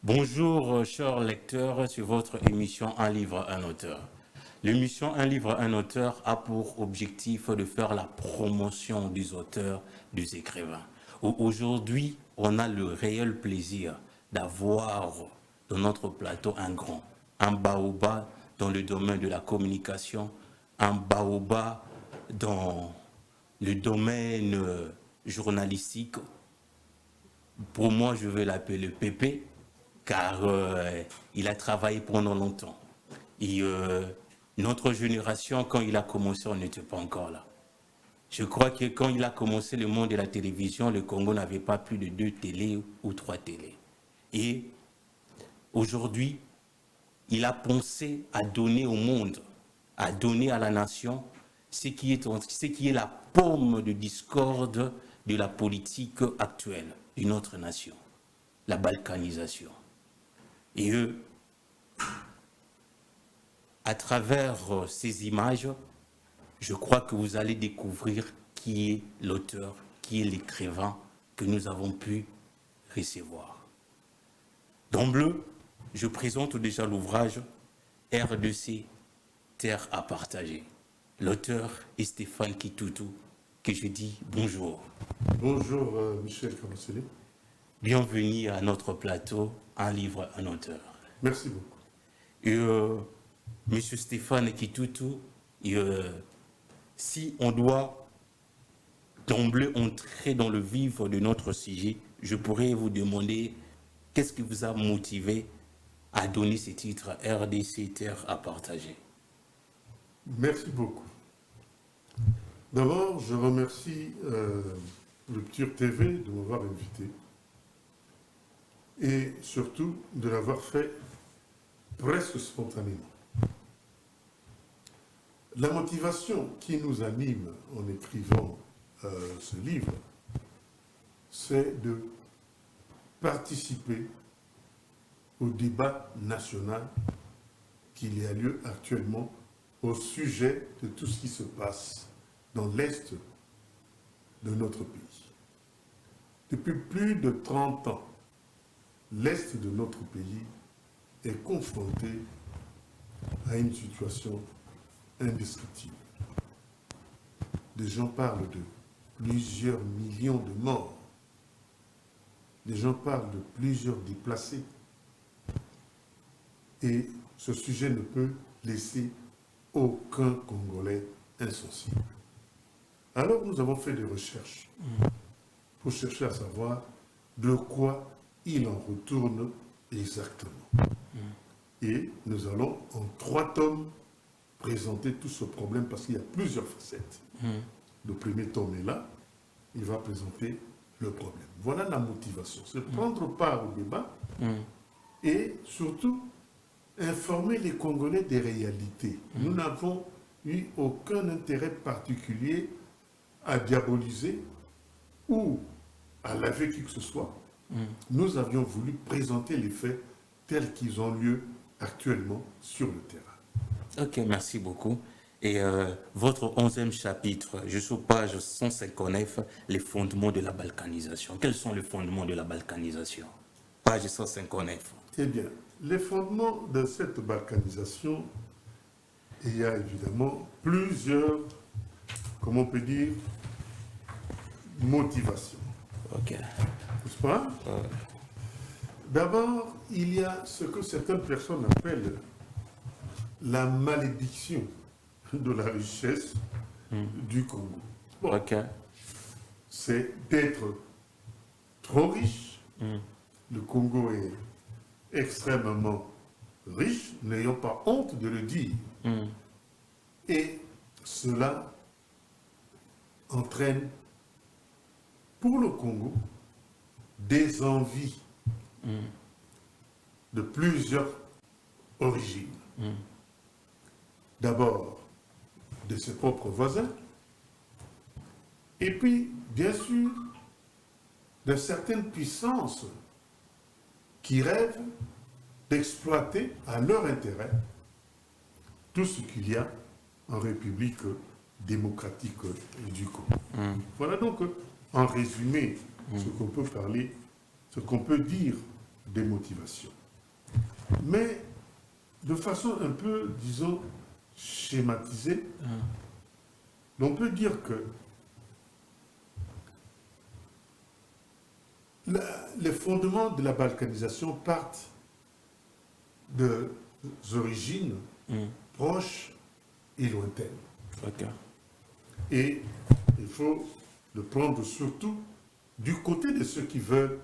Bonjour, chers lecteurs, sur votre émission Un livre, un auteur. L'émission Un livre, un auteur a pour objectif de faire la promotion des auteurs, des écrivains. Aujourd'hui, on a le réel plaisir d'avoir dans notre plateau un baobab dans le domaine de la communication, un baobab dans le domaine journalistique. Pour moi, je vais l'appeler Pépé, car il a travaillé pendant longtemps. Et notre génération, quand il a commencé, on n'était pas encore là. Je crois que quand il a commencé le monde de la télévision, le Congo n'avait pas plus de 2 télés ou 3 télés. Et aujourd'hui, il a pensé à donner au monde, à donner à la nation ce qui est la pomme de discorde de la politique actuelle de notre nation, la balkanisation. Et eux, à travers ces images, je crois que vous allez découvrir qui est l'auteur, qui est l'écrivain que nous avons pu recevoir. D'emblée, je présente déjà l'ouvrage RDC, Terre à partager. L'auteur est Stéphane Kitutu, que je dis bonjour. Bonjour Michel Kamasseli. Bienvenue à notre plateau, Un livre, un auteur. Merci beaucoup. Et Monsieur Stéphane Kitutu, si on doit d'emblée entrer dans le vif de notre sujet, je pourrais vous demander qu'est-ce qui vous a motivé à donner ce titre RDC, Terre à partager. Merci beaucoup. D'abord, je remercie Rupture TV de m'avoir invité et surtout de l'avoir fait presque spontanément. La motivation qui nous anime en écrivant ce livre, c'est de participer au débat national qu'il y a lieu actuellement au sujet de tout ce qui se passe dans l'Est de notre pays. Depuis plus de 30 ans, l'Est de notre pays est confronté à une situation indescriptible. Des gens parlent de plusieurs millions de morts. Des gens parlent de plusieurs déplacés. Et ce sujet ne peut laisser aucun Congolais insensible. Alors nous avons fait des recherches pour chercher à savoir de quoi il en retourne exactement. Et nous allons en 3 tomes présenter tout ce problème parce qu'il y a plusieurs facettes. Le premier tome est là, il va présenter le problème. Voilà la motivation, c'est prendre part au débat et surtout informer les Congolais des réalités. Nous n'avons eu aucun intérêt particulier à diaboliser ou à laver qui que ce soit. Nous avions voulu présenter les faits tels qu'ils ont lieu actuellement sur le terrain. Ok, merci beaucoup. Et votre 11e chapitre, je suis page 159, les fondements de la balkanisation. Quels sont les fondements de la balkanisation? Page 159. Eh bien, les fondements de cette balkanisation, il y a évidemment plusieurs, comment on peut dire, motivations. Ok. N'est-ce pas? D'abord, il y a ce que certaines personnes appellent la malédiction de la richesse du Congo. Bon, Ok. c'est d'être trop riche. Le Congo est extrêmement riche, n'ayons pas honte de le dire. Et cela entraîne pour le Congo des envies de plusieurs origines. D'abord, de ses propres voisins, et puis, bien sûr, de certaines puissances qui rêvent d'exploiter à leur intérêt tout ce qu'il y a en République démocratique du Congo. Voilà donc, en résumé, ce qu'on peut parler, ce qu'on peut dire des motivations. Mais de façon un peu, disons, schématisée, on peut dire que les fondements de la balkanisation partent de origines proches et lointaines. Ok. Et il faut le prendre surtout du côté de ceux qui veulent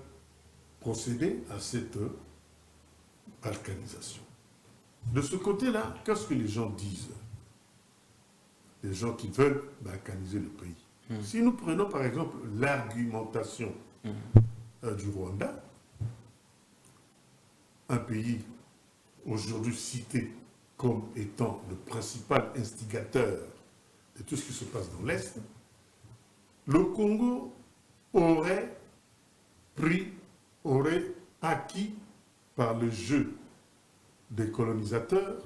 procéder à cette balkanisation. De ce côté-là, qu'est-ce que les gens disent? Les gens qui veulent balkaniser le pays. Si nous prenons par exemple l'argumentation du Rwanda, un pays aujourd'hui cité comme étant le principal instigateur de tout ce qui se passe dans l'Est, le Congo aurait acquis par le jeu des colonisateurs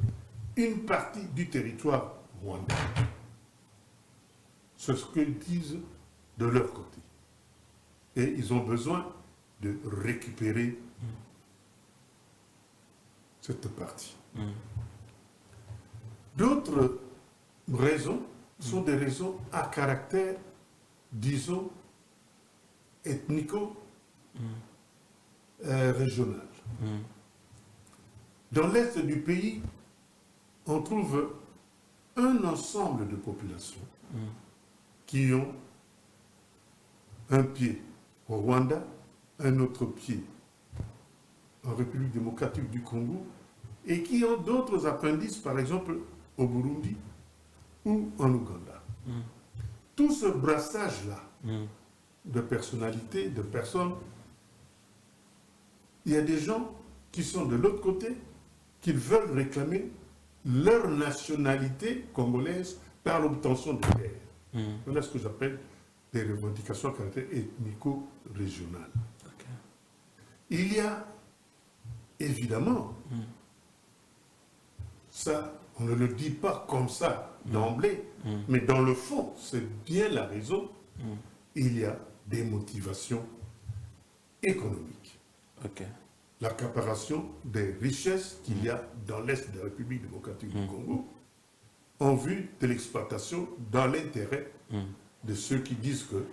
une partie du territoire rwandais. C'est ce qu'ils disent de leur côté. Et ils ont besoin de récupérer cette partie. D'autres raisons sont des raisons à caractère, disons, ethnico-régional. Dans l'est du pays, on trouve un ensemble de populations qui ont un pied au Rwanda, un autre pied en République démocratique du Congo, et qui ont d'autres appendices, par exemple au Burundi ou en Ouganda. Tout ce brassage-là de personnalités, de personnes, il y a des gens qui sont de l'autre côté, qui veulent réclamer leur nationalité congolaise par l'obtention de terres. Voilà ce que j'appelle des revendications à caractère ethnico-régional. Il y a évidemment, ça, on ne le dit pas comme ça d'emblée, mais dans le fond, c'est bien la raison, il y a des motivations économiques. L'accaparation des richesses qu'il y a dans l'Est de la République démocratique du Congo en vue de l'exploitation dans l'intérêt de ceux qui disent que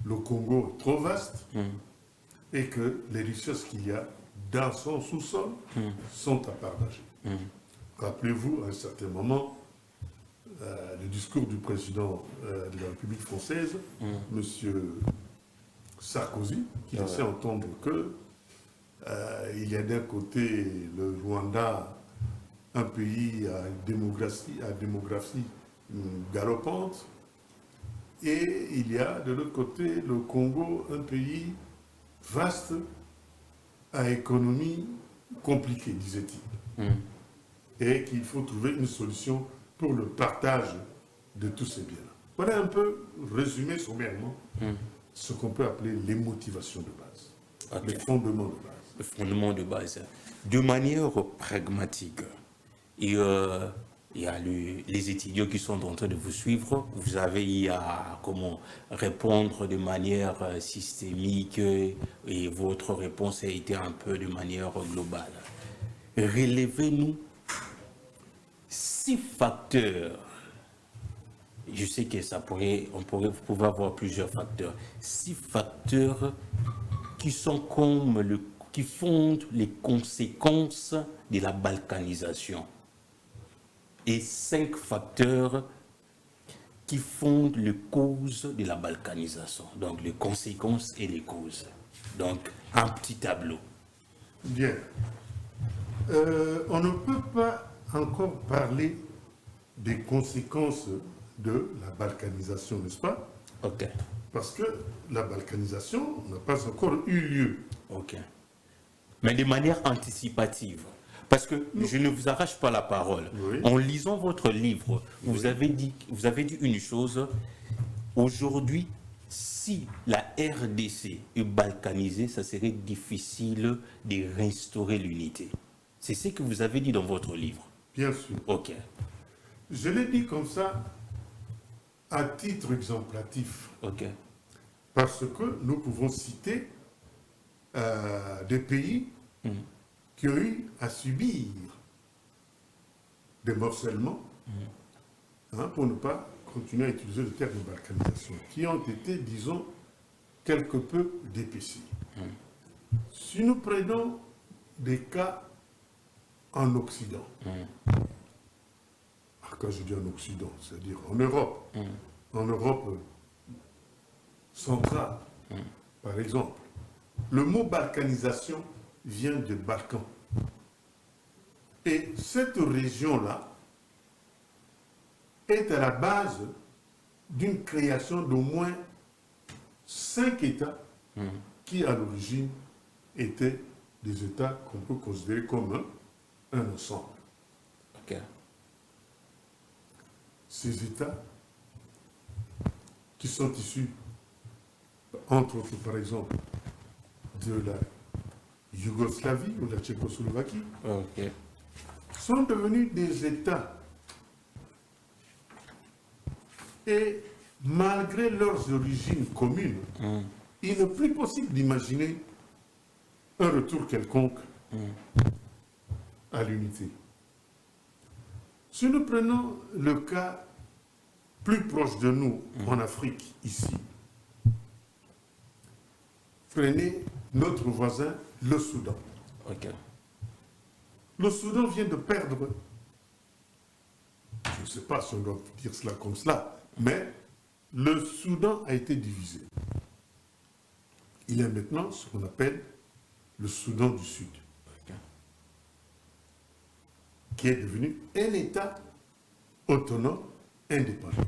le Congo est trop vaste et que les richesses qu'il y a dans son sous-sol sont à partager. Rappelez-vous, à un certain moment, le discours du président de la République française, M. Sarkozy, qui laissait entendre que il y a d'un côté le Rwanda, un pays à démographie galopante, et il y a de l'autre côté le Congo, un pays vaste à économie compliquée, disait-il. Et qu'il faut trouver une solution pour le partage de tous ces biens-là. Voilà un peu, résumé sommairement, ce qu'on peut appeler les motivations de base, les fondements de base. Le fondement de base. De manière pragmatique, il y a les étudiants qui sont en train de vous suivre. Vous avez à comment répondre de manière systémique et votre réponse a été un peu de manière globale. Relevez-nous 6 facteurs. Je sais que vous pouvez avoir plusieurs facteurs. 6 facteurs qui sont comme qui fondent les conséquences de la balkanisation. Et 5 facteurs qui fondent les causes de la balkanisation. Donc les conséquences et les causes. Donc un petit tableau. Bien. On ne peut pas encore parler des conséquences de la balkanisation, n'est-ce pas? Parce que la balkanisation n'a pas encore eu lieu. Mais de manière anticipative. Parce que je ne vous arrache pas la parole. En lisant votre livre, vous avez dit une chose. Aujourd'hui, si la RDC est balkanisée, ça serait difficile de restaurer l'unité. C'est ce que vous avez dit dans votre livre. Bien sûr. Je l'ai dit comme ça, à titre exemplatif. Parce que nous pouvons citer des pays qui ont eu à subir des morcellements, pour ne pas continuer à utiliser le terme de balkanisation, qui ont été, disons, quelque peu d'épaissis. Si nous prenons des cas en Occident, quand je dis en Occident, c'est-à-dire en Europe centrale, par exemple, le mot balkanisation vient de Balkan. Et cette région-là est à la base d'une création d'au moins 5 États qui, à l'origine, étaient des États qu'on peut considérer comme un ensemble. Ok. Ces États qui sont issus, entre autres, par exemple, de la Yougoslavie ou de la Tchécoslovaquie, Ok. sont devenus des États. Et malgré leurs origines communes, il n'est plus possible d'imaginer un retour quelconque à l'unité. Si nous prenons le cas plus proche de nous, en Afrique, ici, prenez notre voisin, le Soudan. Ok. Le Soudan vient de perdre, je ne sais pas si on doit dire cela comme cela, mais le Soudan a été divisé. Il y a maintenant ce qu'on appelle le Soudan du Sud, qui est devenu un État autonome, indépendant.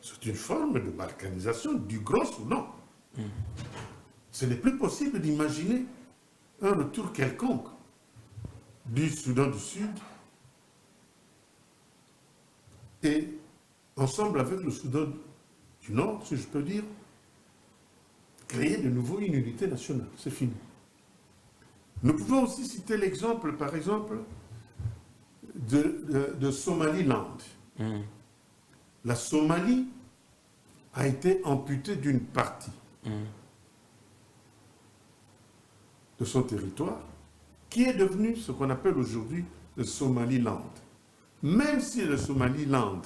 C'est une forme de balkanisation du Grand Soudan. Ce n'est plus possible d'imaginer un retour quelconque du Soudan du Sud et ensemble avec le Soudan du Nord, si je peux dire, créer de nouveau une unité nationale. C'est fini. Nous pouvons aussi citer l'exemple, par exemple, de Somaliland. La Somalie a été amputée d'une partie de son territoire, qui est devenu ce qu'on appelle aujourd'hui le Somaliland. Même si le Somaliland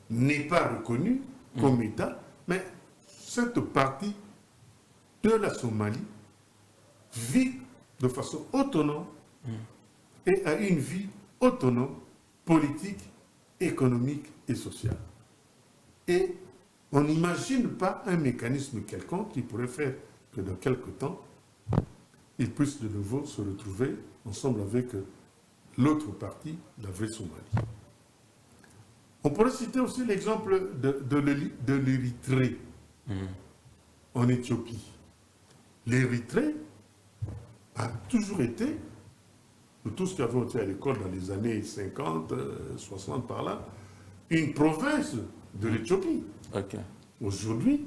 n'est pas reconnu comme État, mais cette partie de la Somalie vit de façon autonome et a une vie autonome, politique, économique et sociale. Et on n'imagine pas un mécanisme quelconque qui pourrait faire que dans quelque temps, ils puissent de nouveau se retrouver ensemble avec l'autre partie, la vraie Somalie. On pourrait citer aussi l'exemple de l'Érythrée en Éthiopie. L'Érythrée a toujours été, nous tous qui avons été à l'école dans les années 50, 60 par là, une province de l'Éthiopie. Ok. Aujourd'hui,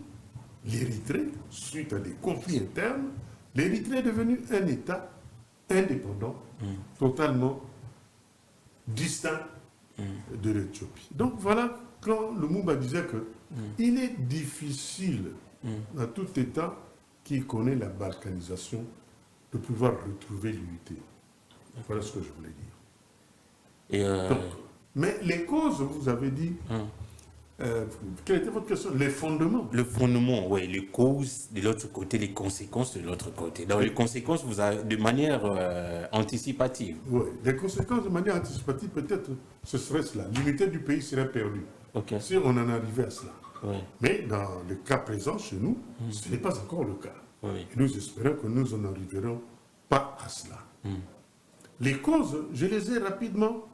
l'Érythrée, suite à des conflits internes, l'Érythrée est devenue un État indépendant, totalement distinct de l'Éthiopie. Donc voilà, quand Lumumba disait que il est difficile à tout État qui connaît la balkanisation de pouvoir retrouver l'unité. Voilà ce que je voulais dire. Donc, mais les causes, vous avez dit, quelle était votre question? Les fondements. Le fondement, oui, les causes de l'autre côté, les conséquences de l'autre côté. Donc les conséquences, vous avez, de manière anticipative. Oui, les conséquences de manière anticipative, peut-être, ce serait cela. L'unité du pays serait perdue. Ok. Si on en arrivait à cela. Oui. Mais dans le cas présent, chez nous, ce n'est pas encore le cas. Oui. Et nous espérons que nous en arriverons pas à cela. Les causes, je les ai rapidement,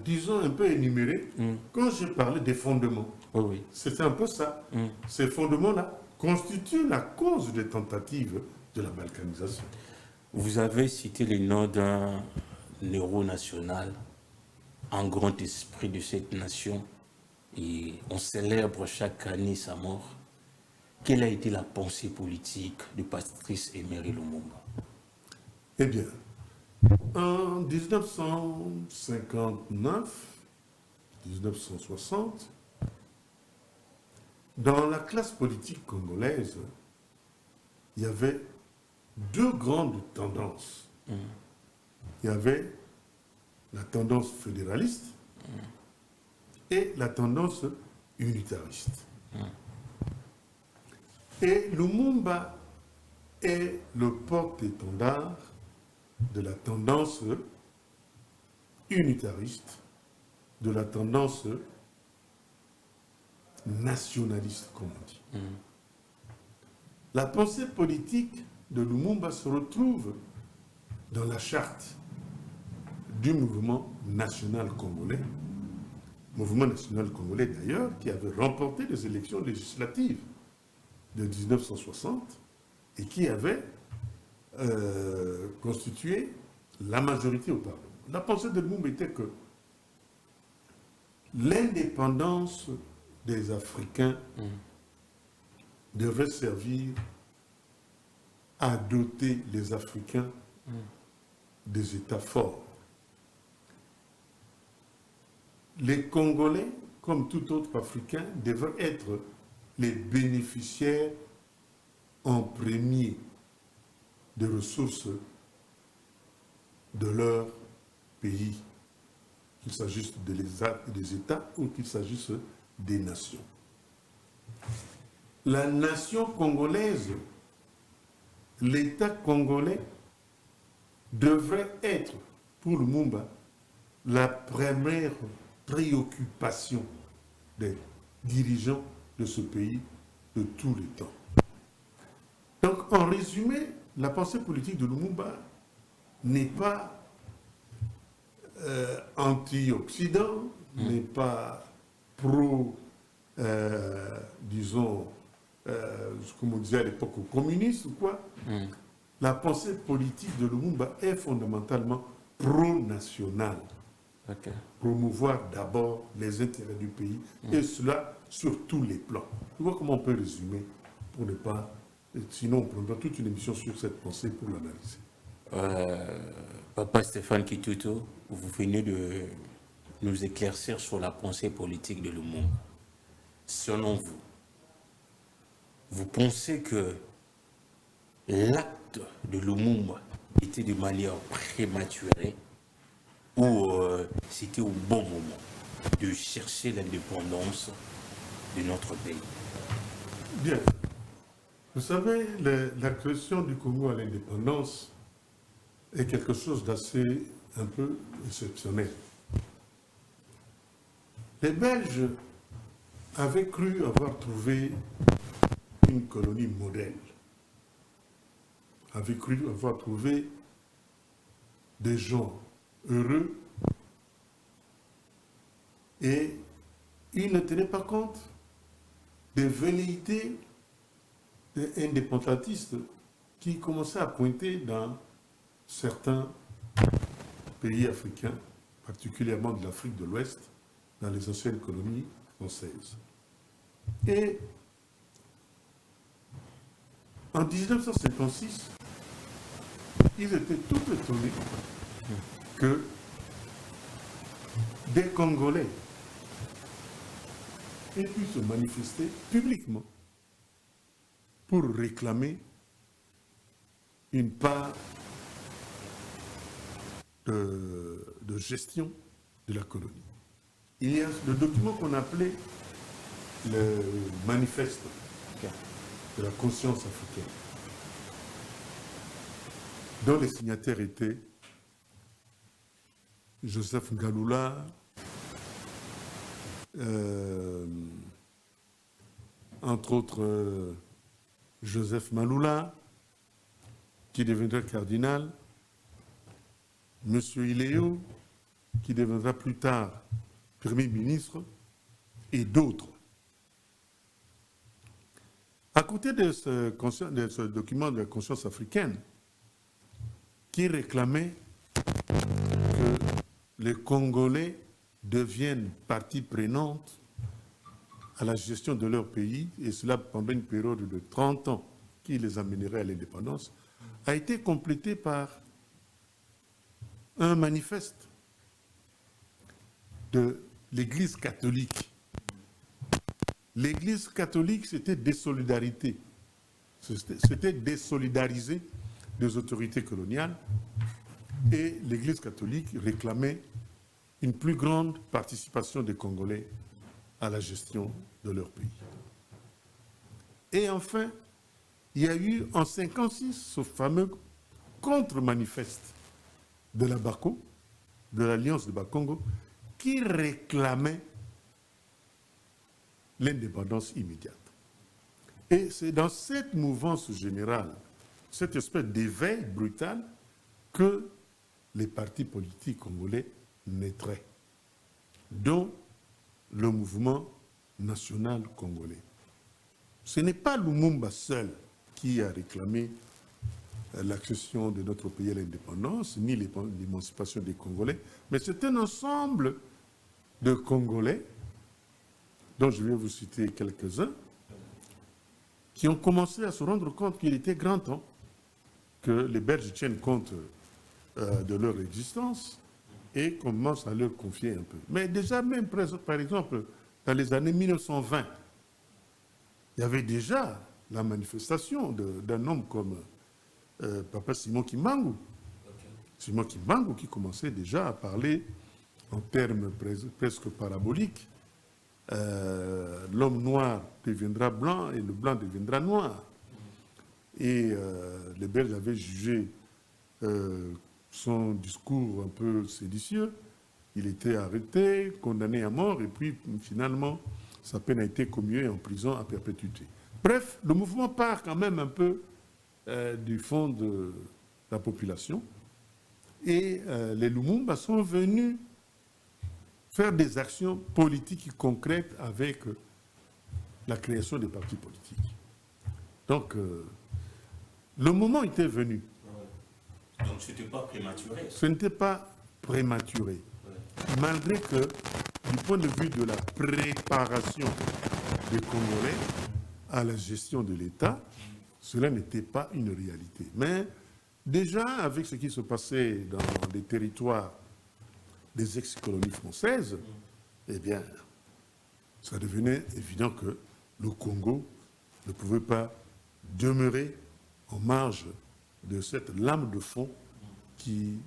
disons, un peu énumérées quand j'ai parlé des fondements. Oui, oui. C'est un peu ça. Ces fondements-là constituent la cause des tentatives de la balkanisation. Vous avez cité le nom d'un héros national, un grand esprit de cette nation, et on célèbre chaque année sa mort. Quelle a été la pensée politique de Patrice Emery Lumumba? Eh bien, en 1959, 1960, dans la classe politique congolaise, il y avait deux grandes tendances. Il y avait la tendance fédéraliste et la tendance unitariste. Et Lumumba est le porte-étendard de la tendance unitariste, de la tendance nationaliste, comme on dit. La pensée politique de Lumumba se retrouve dans la charte du mouvement national congolais, d'ailleurs, qui avait remporté les élections législatives de 1960 et qui avait constitué la majorité au Parlement. La pensée de Lumumba était que l'indépendance des Africains devrait servir à doter les Africains des États forts. Les Congolais, comme tout autre Africain, devraient être les bénéficiaires en premier des ressources de leur pays, qu'il s'agisse des États ou qu'il s'agisse des nations. La nation congolaise, l'État congolais, devrait être, pour Lumumba, la première préoccupation des dirigeants de ce pays de tous les temps. Donc, en résumé, la pensée politique de Lumumba n'est pas anti-Occident, n'est pas pro, disons, comme on disait à l'époque, communiste ou quoi. La pensée politique de Lumumba est fondamentalement pro-nationale. Okay. Promouvoir d'abord les intérêts du pays, et cela sur tous les plans. Tu vois comment on peut résumer pour ne pas... Sinon, on prendra toute une émission sur cette pensée pour l'analyser. Papa Stéphane Kitutu, vous venez de nous éclaircir sur la pensée politique de Lumumba. Selon vous, vous pensez que l'acte de Lumumba était de manière prématurée ou c'était au bon moment de chercher l'indépendance de notre pays? Bien. Vous savez, l'accession du Congo à l'indépendance est quelque chose d'assez un peu exceptionnel. Les Belges avaient cru avoir trouvé une colonie modèle, avaient cru avoir trouvé des gens heureux, et ils ne tenaient pas compte des velléités indépendantistes qui commençaient à pointer dans certains pays africains, particulièrement de l'Afrique de l'Ouest, dans les anciennes colonies françaises. Et en 1956, ils étaient tout étonnés que des Congolais aient pu se manifester publiquement pour réclamer une part de gestion de la colonie. Il y a le document qu'on appelait le manifeste de la conscience africaine, dont les signataires étaient Joseph Ngaloula, entre autres Joseph Maloula, qui deviendra cardinal, M. Iléo, qui deviendra plus tard Premier ministre, et d'autres. À côté de ce document de la conscience africaine, qui réclamait que les Congolais deviennent partie prenante à la gestion de leur pays, et cela pendant une période de 30 ans qui les amènerait à l'indépendance, a été complété par un manifeste de l'Église catholique. L'Église catholique, c'était désolidarité. C'était désolidarisé des autorités coloniales et l'Église catholique réclamait une plus grande participation des Congolais à la gestion de leur pays. Et enfin, il y a eu en 1956 ce fameux contre-manifeste de la BACO, de l'Alliance de Bakongo, qui réclamait l'indépendance immédiate. Et c'est dans cette mouvance générale, cette espèce d'éveil brutal, que les partis politiques congolais naîtraient, dont le mouvement national congolais. Ce n'est pas Lumumba seul qui a réclamé l'accession de notre pays à l'indépendance, ni l'émancipation des Congolais, mais c'est un ensemble de Congolais, dont je vais vous citer quelques-uns, qui ont commencé à se rendre compte qu'il était grand temps que les Belges tiennent compte de leur existence et commencent à leur confier un peu. Mais déjà même, par exemple, dans les années 1920, il y avait déjà la manifestation d'un homme comme Papa Simon Kimbangu. Simon Kimbangu qui commençait déjà à parler en termes presque paraboliques. L'homme noir deviendra blanc et le blanc deviendra noir. Et les Belges avaient jugé son discours un peu séditieux. Il était arrêté, condamné à mort, et puis finalement, sa peine a été commuée en prison à perpétuité. Bref, le mouvement part quand même un peu du fond de la population. Et les Lumumba sont venus faire des actions politiques concrètes avec la création des partis politiques. Donc, le moment était venu. Donc, ce n'était pas prématuré. Ce n'était pas prématuré. Malgré que, du point de vue de la préparation des Congolais à la gestion de l'État, cela n'était pas une réalité. Mais déjà, avec ce qui se passait dans les territoires des ex-colonies françaises, eh bien, ça devenait évident que le Congo ne pouvait pas demeurer en marge de cette lame de fond qui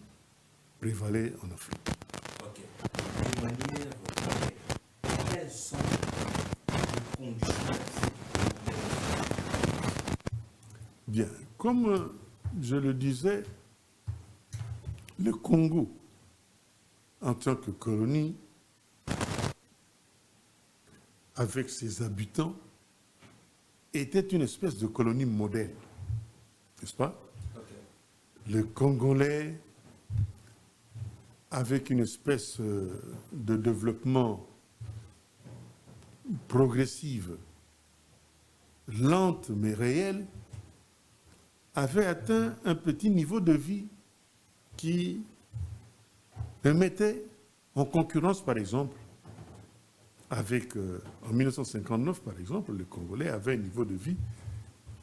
prévalait en Afrique. Ok. De manière concrète, quelles sont les conditions? Bien, comme je le disais, le Congo, en tant que colonie, avec ses habitants, était une espèce de colonie modèle, n'est-ce pas? Okay. Le Congolais, avec une espèce de développement progressif, lente mais réelle, avait atteint un petit niveau de vie qui mettait en concurrence, par exemple, avec, en 1959, par exemple, les Congolais avaient un niveau de vie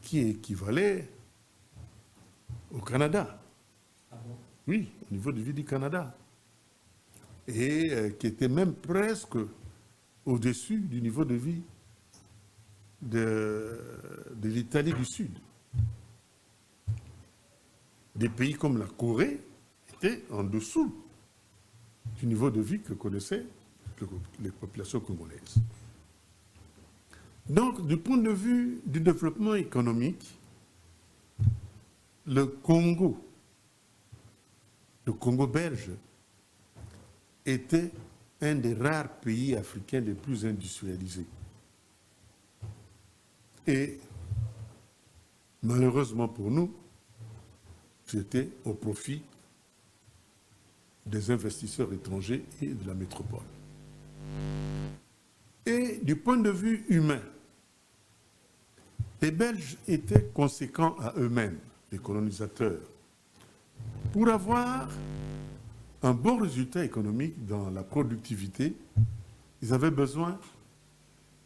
qui équivalait au Canada. Ah bon? Oui, au niveau de vie du Canada. Et qui était même presque au-dessus du niveau de vie de l'Italie du Sud. Des pays comme la Corée étaient en dessous du niveau de vie que connaissaient les populations congolaises. Donc, du point de vue du développement économique, le Congo belge, était un des rares pays africains les plus industrialisés. Et malheureusement pour nous, c'était au profit des investisseurs étrangers et de la métropole. Et du point de vue humain, les Belges étaient conséquents à eux-mêmes, les colonisateurs, pour avoir un bon résultat économique dans la productivité. Ils avaient besoin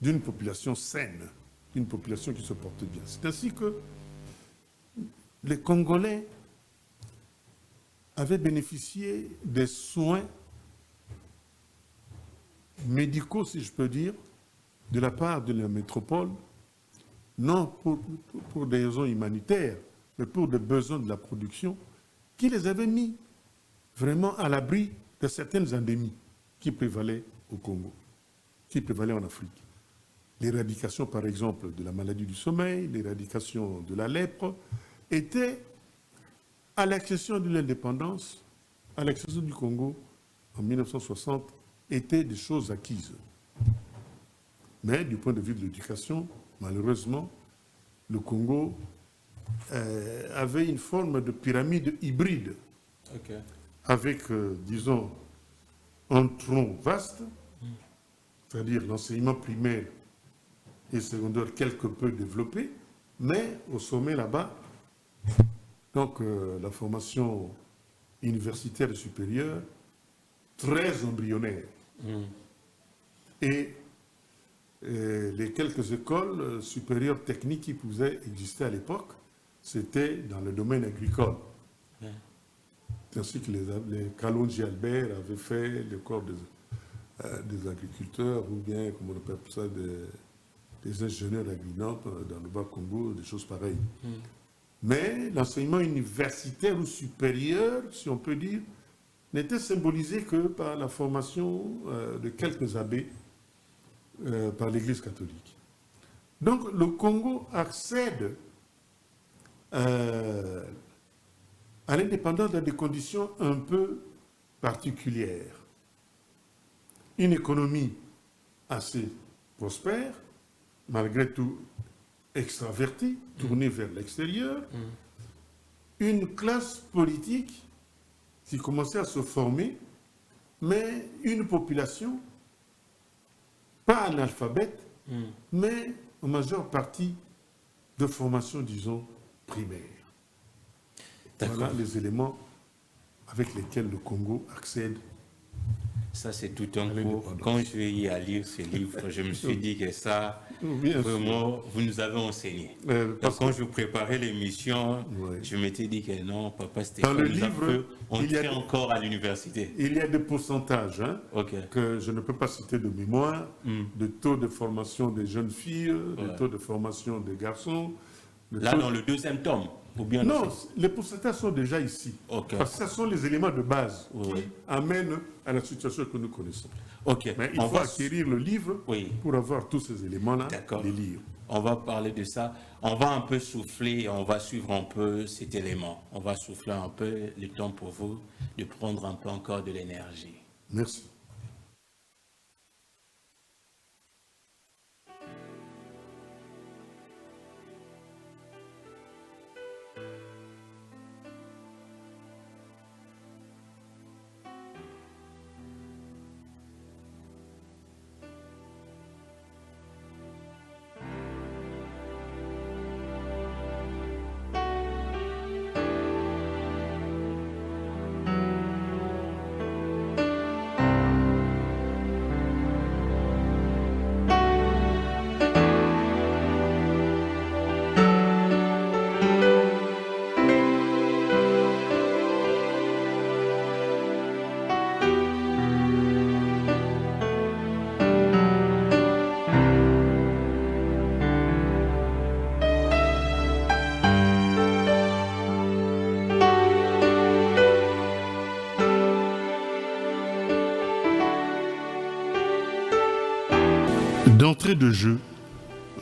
d'une population saine, une population qui se porte bien. C'est ainsi que les Congolais avaient bénéficié des soins médicaux, si je peux dire, de la part de la métropole, non pour des raisons humanitaires, mais pour des besoins de la production, qui les avait mis vraiment à l'abri de certaines endémies qui prévalaient au Congo, qui prévalaient en Afrique. L'éradication, par exemple, de la maladie du sommeil, l'éradication de la lèpre, étaient, à l'accession de l'indépendance, à l'accession du Congo en 1960, étaient des choses acquises. Mais du point de vue de l'éducation, malheureusement, le Congo avait une forme de pyramide hybride, avec, disons, un tronc vaste, c'est-à-dire l'enseignement primaire et secondaire quelque peu développé, mais au sommet là-bas, donc la formation universitaire et supérieure, très embryonnaire. Et les quelques écoles supérieures techniques qui pouvaient exister à l'époque, c'était dans le domaine agricole. C'est ainsi que les Kalonji Albert avaient fait l'école des agriculteurs, ou bien, comme on appelle ça, des ingénieurs agricoles dans le Bas-Congo, des choses pareilles. Mais l'enseignement universitaire ou supérieur, si on peut dire, n'était symbolisé que par la formation de quelques abbés par l'Église catholique. Donc le Congo accède à l'indépendance dans des conditions un peu particulières. Une économie assez prospère, malgré tout extravertie, tournée vers l'extérieur, une classe politique qui commençait à se former, mais une population pas analphabète, mais en majeure partie de formation, disons, primaire. Voilà les éléments avec lesquels le Congo accède. Ça, c'est tout un cours. Quand je vais y aller lire ce livre, je me suis dit que ça, vraiment, vous nous avez enseigné. Donc, quand je préparais l'émission, je m'étais dit que non, papa Stéphane, dans le livre, on est encore à l'université. Il y a des pourcentages que je ne peux pas citer de mémoire, de taux de formation des jeunes filles, de taux de formation des garçons. Là, dans le deuxième tome ou bien non, les pourcentages sont déjà ici. Parce que ce sont les éléments de base qui amènent à la situation que nous connaissons. Mais il faut acquérir le livre pour avoir tous ces éléments-là, les lire. On va parler de ça. On va un peu souffler, on va suivre un peu cet élément. On va souffler un peu le temps pour vous de prendre un peu encore de l'énergie. Merci. D'entrée de jeu,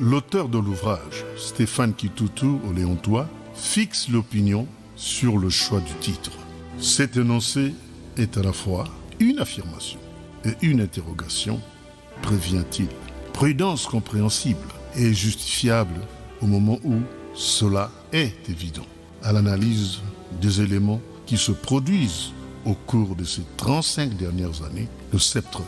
l'auteur de l'ouvrage, Stéphane Kitutu Oléontois, fixe l'opinion sur le choix du titre. Cet énoncé est à la fois une affirmation et une interrogation, prévient-il. Prudence compréhensible et justifiable au moment où cela est évident. À l'analyse des éléments qui se produisent au cours de ces 35 dernières années, le sceptre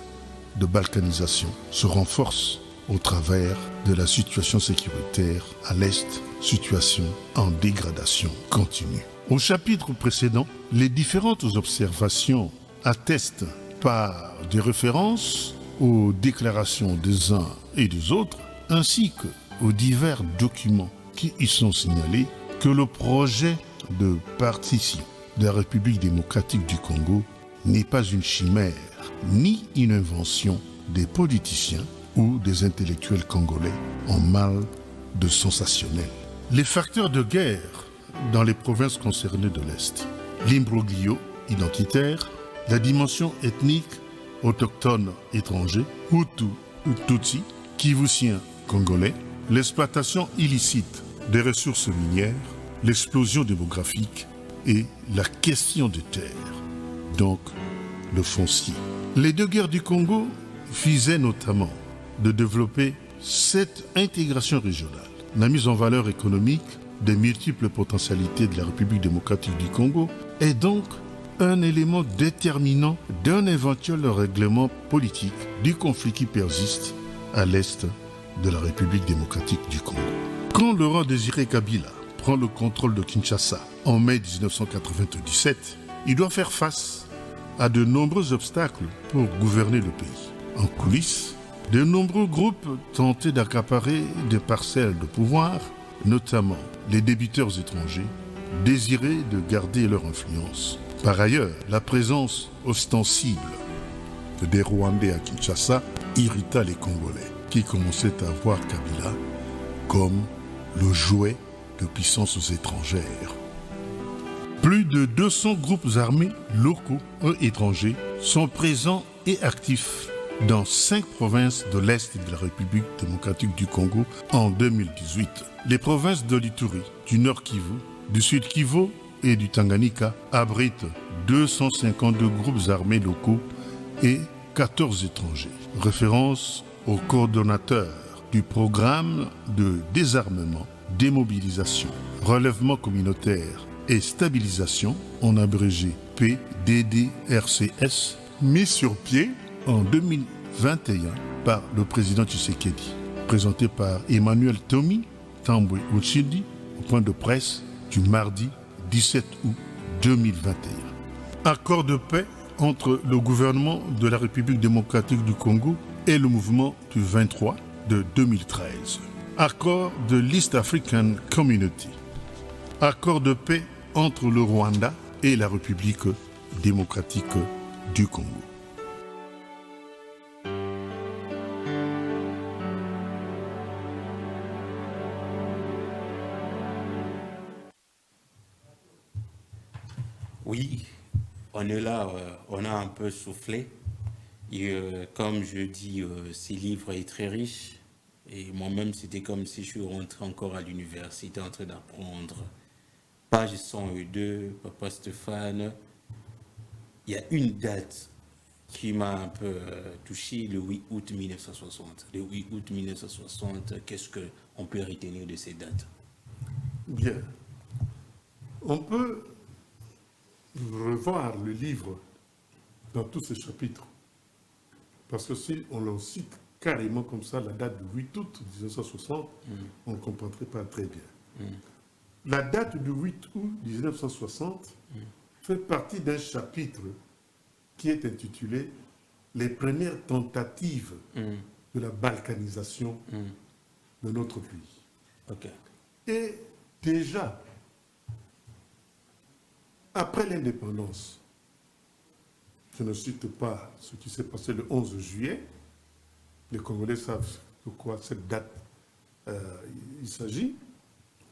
de balkanisation se renforce au travers de la situation sécuritaire à l'Est, situation en dégradation continue. Au chapitre précédent, les différentes observations attestent par des références aux déclarations des uns et des autres, ainsi qu'aux divers documents qui y sont signalés, que le projet de partition de la République démocratique du Congo n'est pas une chimère, ni une invention des politiciens ou des intellectuels congolais en mal de sensationnel. Les facteurs de guerre dans les provinces concernées de l'Est. L'imbroglio identitaire, la dimension ethnique autochtone étranger, Hutu ou Tutsi, Kivussien congolais, l'exploitation illicite des ressources minières, l'explosion démographique et la question des terres, donc le foncier. Les deux guerres du Congo visaient notamment de développer cette intégration régionale, la mise en valeur économique des multiples potentialités de la République démocratique du Congo est donc un élément déterminant d'un éventuel règlement politique du conflit qui persiste à l'est de la République démocratique du Congo. Quand Laurent Désiré Kabila prend le contrôle de Kinshasa en mai 1997, il doit faire face à de nombreux obstacles pour gouverner le pays. En coulisses, de nombreux groupes tentaient d'accaparer des parcelles de pouvoir, notamment les débiteurs étrangers, désiraient de garder leur influence. Par ailleurs, la présence ostensible des Rwandais à Kinshasa irrita les Congolais, qui commençaient à voir Kabila comme le jouet de puissances étrangères. Plus de 200 groupes armés locaux et étrangers sont présents et actifs dans 5 provinces de l'Est de la République démocratique du Congo en 2018. Les provinces de l'Ituri, du Nord Kivu, du Sud Kivu et du Tanganyika abritent 252 groupes armés locaux et 14 étrangers. Référence au coordonnateur du programme de désarmement, démobilisation, relèvement communautaire et stabilisation, en abrégé PDDRCS, mis sur pied en 2021 par le président Tshisekedi, présenté par Emmanuel Tomi Tambwe Uchidi au point de presse du mardi 17 août 2021. Accord de paix entre le gouvernement de la République démocratique du Congo et le mouvement du 23 de 2013. Accord de l'East African Community. Accord de paix entre le Rwanda et la République démocratique du Congo. Oui, on est là, on a un peu soufflé. Et comme je dis, ce livre est très riche. Et moi-même, c'était comme si je suis rentré encore à l'université en train d'apprendre. Page 102, Papa Stéphane. Il y a une date qui m'a un peu touché, le 8 août 1960. Le 8 août 1960, qu'est-ce qu'on peut retenir de cette date? Bien. On peut revoir le livre dans tous ses chapitres. Parce que si on le cite carrément comme ça, la date du 8 août 1960, on ne comprendrait pas très bien. La date du 8 août 1960 fait partie d'un chapitre qui est intitulé « Les premières tentatives de la balkanisation de notre pays ». Okay. Et déjà, après l'indépendance, je ne cite pas ce qui s'est passé le 11 juillet, les Congolais savent de quoi cette date il s'agit,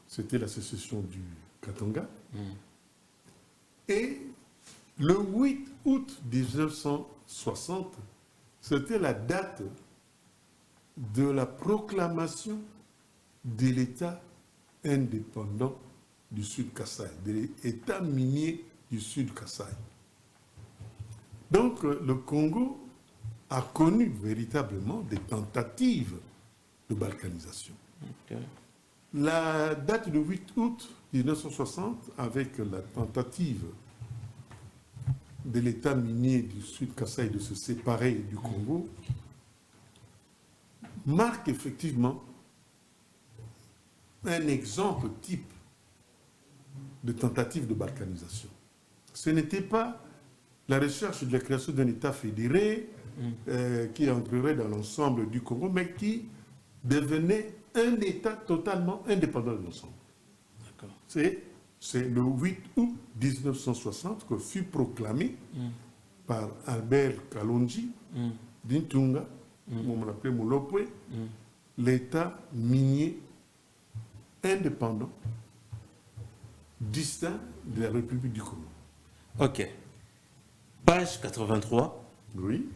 c'était la sécession du Katanga. Et le 8 août 1960, c'était la date de la proclamation de l'État indépendant du Sud Kasaï, de l'État minier du Sud Kasaï. Donc le Congo a connu véritablement des tentatives de balkanisation. Okay. La date du 8 août 1960, avec la tentative de l'État minier du Sud Kasaï de se séparer du Congo, marque effectivement un exemple type de tentative de balkanisation. Ce n'était pas la recherche de la création d'un État fédéré qui entrerait dans l'ensemble du Congo, mais qui devenait un État totalement indépendant de l'ensemble. C'est le 8 août 1960 que fut proclamé par Albert Kalonji d'Intunga, on l'appelait Moulopwe, l'État minier indépendant distinct de la République du Congo. Ok. Page 83, Oui.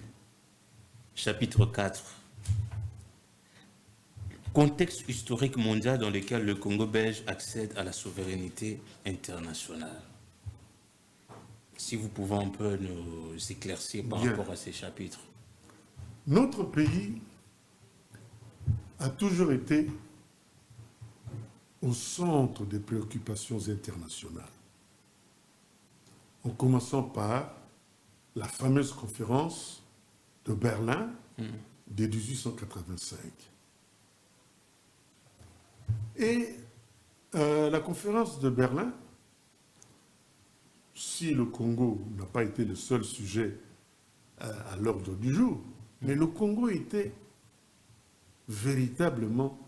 chapitre 4. Contexte historique mondial dans lequel le Congo belge accède à la souveraineté internationale. Si vous pouvez un peu nous éclaircir par Bien. rapport à ces chapitres. Notre pays a toujours été au centre des préoccupations internationales, en commençant par la fameuse conférence de Berlin de 1885. Et la conférence de Berlin, si le Congo n'a pas été le seul sujet à l'ordre du jour, mais le Congo était véritablement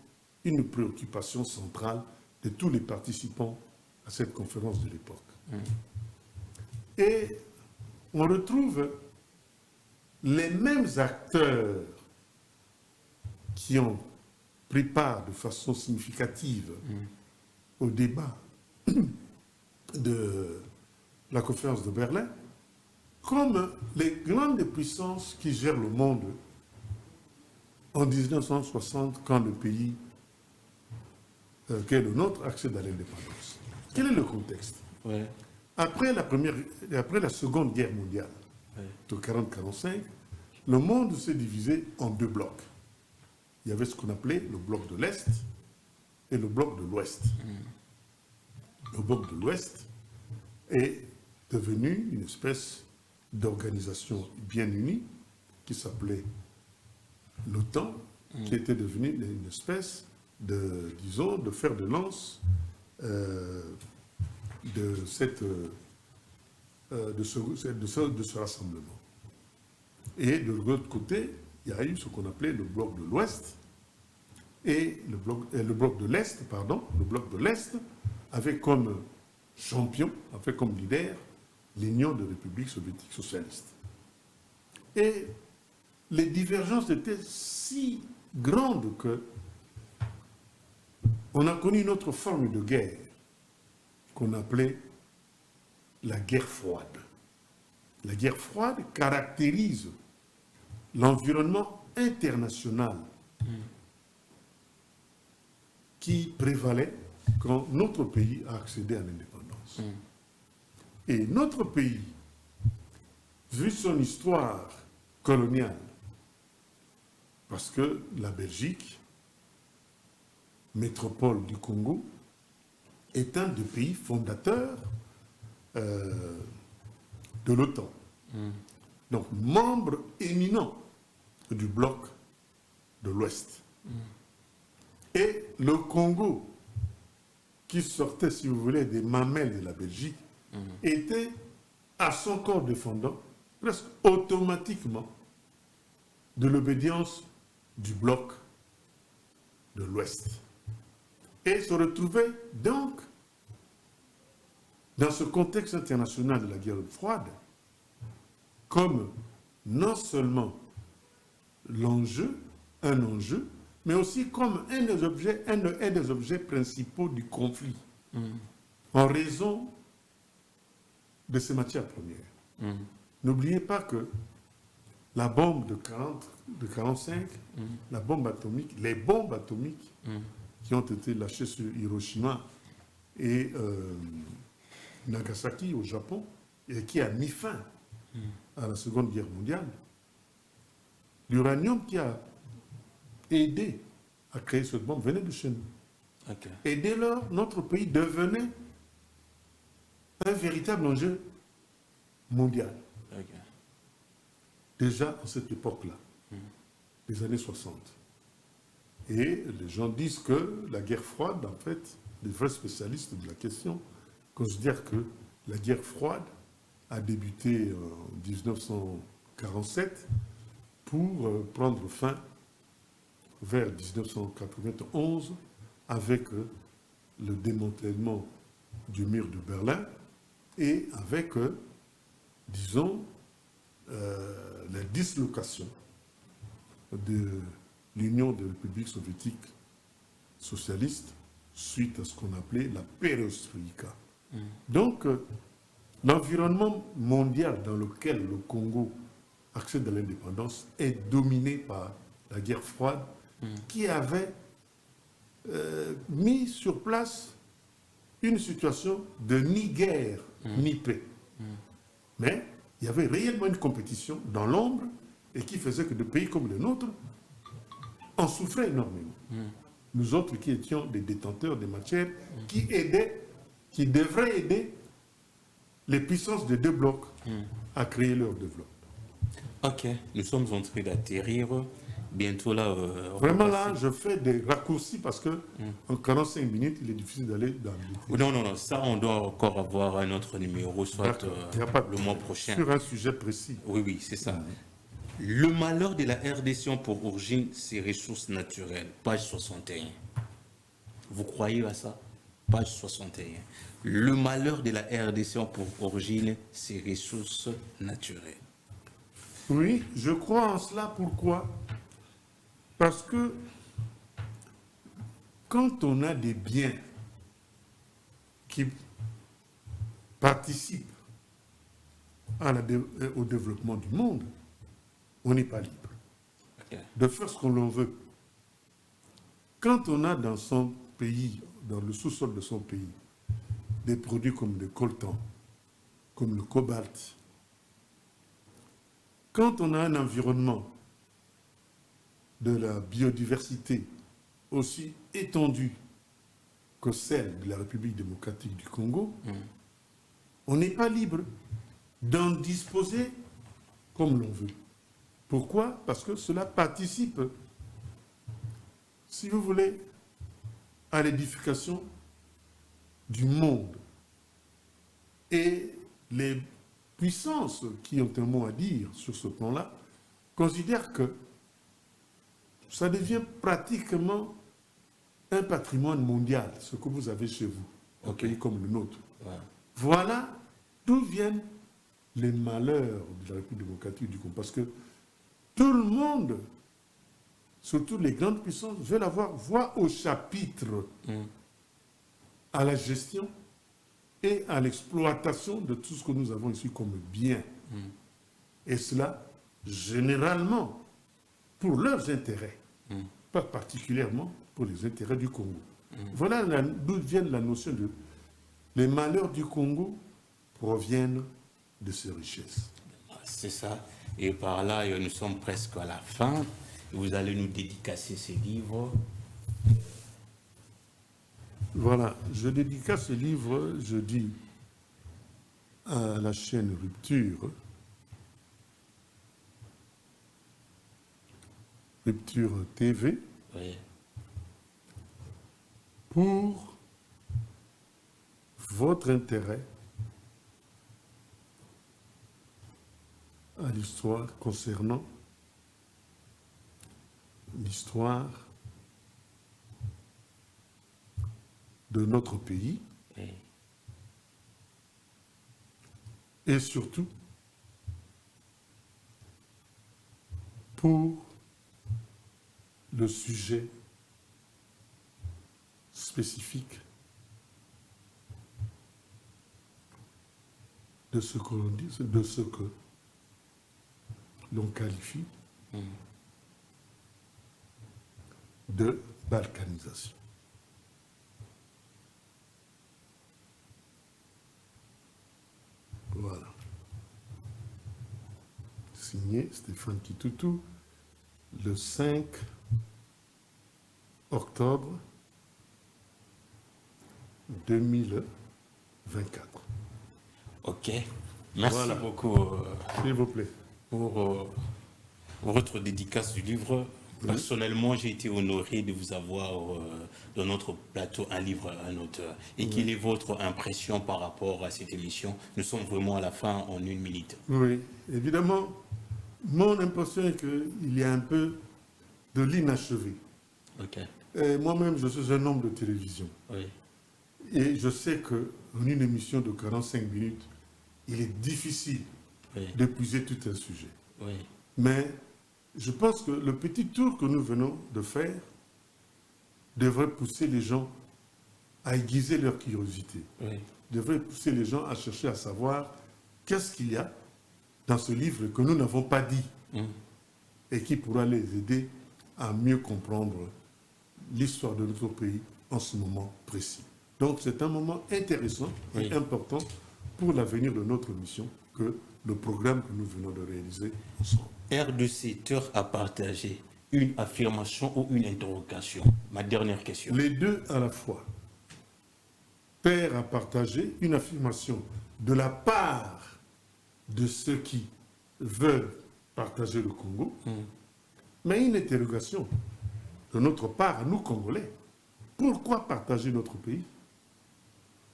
une préoccupation centrale de tous les participants à cette conférence de l'époque. Et on retrouve les mêmes acteurs qui ont pris part de façon significative au débat de la conférence de Berlin, comme les grandes puissances qui gèrent le monde en 1960, quand le pays qui est le nôtre accède à l'indépendance. Quel est le contexte? Ouais. Après la Seconde Guerre mondiale, de 40-45, le monde s'est divisé en deux blocs. Il y avait ce qu'on appelait le bloc de l'Est et le bloc de l'Ouest. Le bloc de l'Ouest est devenu une espèce d'organisation bien unie qui s'appelait l'OTAN, qui était devenue une espèce de, disons, de fer de lance de ce rassemblement. Et de l'autre côté, il y a eu ce qu'on appelait le bloc de l'Ouest et le bloc de l'Est, pardon, le bloc de l'Est avait comme champion, avait comme leader l'Union des républiques soviétiques socialistes. Et les divergences étaient si grandes que on a connu une autre forme de guerre qu'on appelait la guerre froide. La guerre froide caractérise l'environnement international qui prévalait quand notre pays a accédé à l'indépendance. Et notre pays, vu son histoire coloniale, parce que la Belgique, métropole du Congo, est un des pays fondateurs de l'OTAN. Donc, membre éminent du bloc de l'Ouest. Et le Congo, qui sortait, si vous voulez, des mamelles de la Belgique, était à son corps défendant, presque automatiquement, de l'obédience du bloc de l'Ouest. Et se retrouvait donc dans ce contexte international de la guerre froide comme non seulement l'enjeu, un enjeu, mais aussi comme un des objets principaux du conflit, en raison de ces matières premières. N'oubliez pas que la bombe de 45, la bombe atomique, les bombes atomiques qui ont été lâchées sur Hiroshima et Nagasaki au Japon, et qui a mis fin à la Seconde Guerre mondiale, l'uranium qui a aidé à créer cette bombe venait de chez nous. Okay. Et dès lors, notre pays devenait un véritable enjeu mondial. Okay. Déjà à cette époque-là, les années 60. Et les gens disent que la guerre froide, en fait, les vrais spécialistes de la question considèrent que la guerre froide a débuté en 1947 pour prendre fin vers 1991 avec le démantèlement du mur de Berlin et avec, disons, la dislocation de l'Union des républiques soviétiques socialistes suite à ce qu'on appelait la perestroïka. Donc, l'environnement mondial dans lequel le Congo accède à l'indépendance est dominé par la guerre froide qui avait mis sur place une situation de ni guerre ni paix. Mais il y avait réellement une compétition dans l'ombre et qui faisait que des pays comme le nôtre en souffraient énormément. Nous autres qui étions des détenteurs des matières qui aidaient, qui devraient aider les puissances de deux blocs à créer leur développement. Ok, nous sommes en train d'atterrir. Bientôt là. Vraiment là, je fais des raccourcis parce que en 45 minutes, il est difficile d'aller dans le détail. Non, ça on doit encore avoir un autre numéro, soit le mois prochain. Sur un sujet précis. Oui, c'est ça. Le malheur de la RDC ont pour origine ses ressources naturelles, page 61. Vous croyez à ça? Page 61. Le malheur de la RDC ont pour origine ses ressources naturelles. Oui, je crois en cela. Pourquoi? Parce que quand on a des biens qui participent au développement du monde, on n'est pas libre de faire ce qu'on l'on veut. Quand on a dans son pays, dans le sous-sol de son pays, des produits comme le coltan, comme le cobalt, quand on a un environnement de la biodiversité aussi étendue que celle de la République démocratique du Congo, on n'est pas libre d'en disposer comme l'on veut. Pourquoi? Parce que cela participe, si vous voulez, à l'édification du monde. Et les puissances qui ont un mot à dire sur ce plan-là considèrent que ça devient pratiquement un patrimoine mondial, ce que vous avez chez vous, un pays comme le nôtre. Voilà d'où viennent les malheurs de la République démocratique du Congo. Parce que tout le monde, surtout les grandes puissances, veulent avoir voix au chapitre à la gestion et à l'exploitation de tout ce que nous avons ici comme bien. Et cela, généralement, pour leurs intérêts, pas particulièrement pour les intérêts du Congo. Voilà d'où vient la notion de les malheurs du Congo proviennent de ces richesses. C'est ça. Et par là, nous sommes presque à la fin. Vous allez nous dédicacer ces livres. Voilà, je dédicace ce livre, je dis à la chaîne Rupture, Rupture TV, pour votre intérêt à l'histoire concernant l'histoire de notre pays et surtout pour le sujet spécifique de ce que l'on dit, de ce que l'on qualifie de balkanisation. Voilà. Signé Stéphane Kitutu, le 5 octobre 2024. Ok. Merci beaucoup. S'il vous plaît. Pour votre dédicace du livre. Personnellement, j'ai été honoré de vous avoir dans notre plateau Un livre, un auteur. Et quelle est votre impression par rapport à cette émission? Nous sommes vraiment à la fin en 1 minute. Oui, évidemment, mon impression est qu'il y a un peu de l'inachevé. Moi-même, je suis un homme de télévision. Et je sais qu'en une émission de 45 minutes, il est difficile d'épuiser tout un sujet. Mais je pense que le petit tour que nous venons de faire devrait pousser les gens à aiguiser leur curiosité. devrait pousser les gens à chercher à savoir qu'est-ce qu'il y a dans ce livre que nous n'avons pas dit et qui pourra les aider à mieux comprendre l'histoire de notre pays en ce moment précis. Donc c'est un moment intéressant et important pour l'avenir de notre mission que le programme que nous venons de réaliser ensemble. R2C, heure à partager, une affirmation ou une interrogation? Ma dernière question. Les deux à la fois. Père à partager, une affirmation de la part de ceux qui veulent partager le Congo, mais une interrogation de notre part à nous, Congolais. Pourquoi partager notre pays?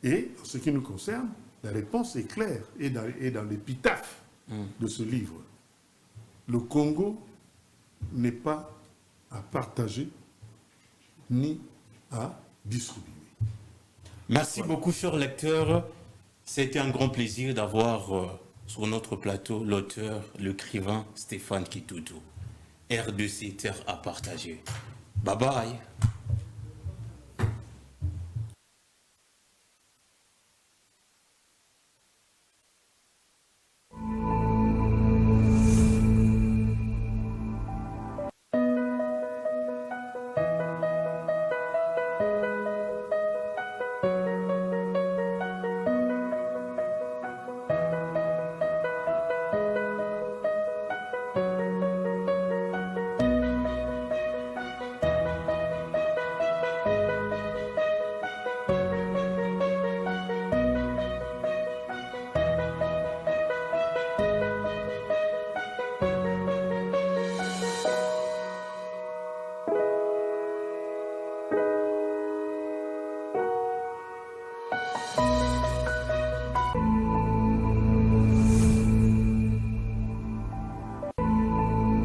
Et en ce qui nous concerne, la réponse est claire et dans l'épitaphe de ce livre. Le Congo n'est pas à partager ni à distribuer. Merci beaucoup, chers lecteurs. C'était un grand plaisir d'avoir sur notre plateau l'auteur, l'écrivain Stéphane Kitoto. R2C, terre à partager. Bye bye.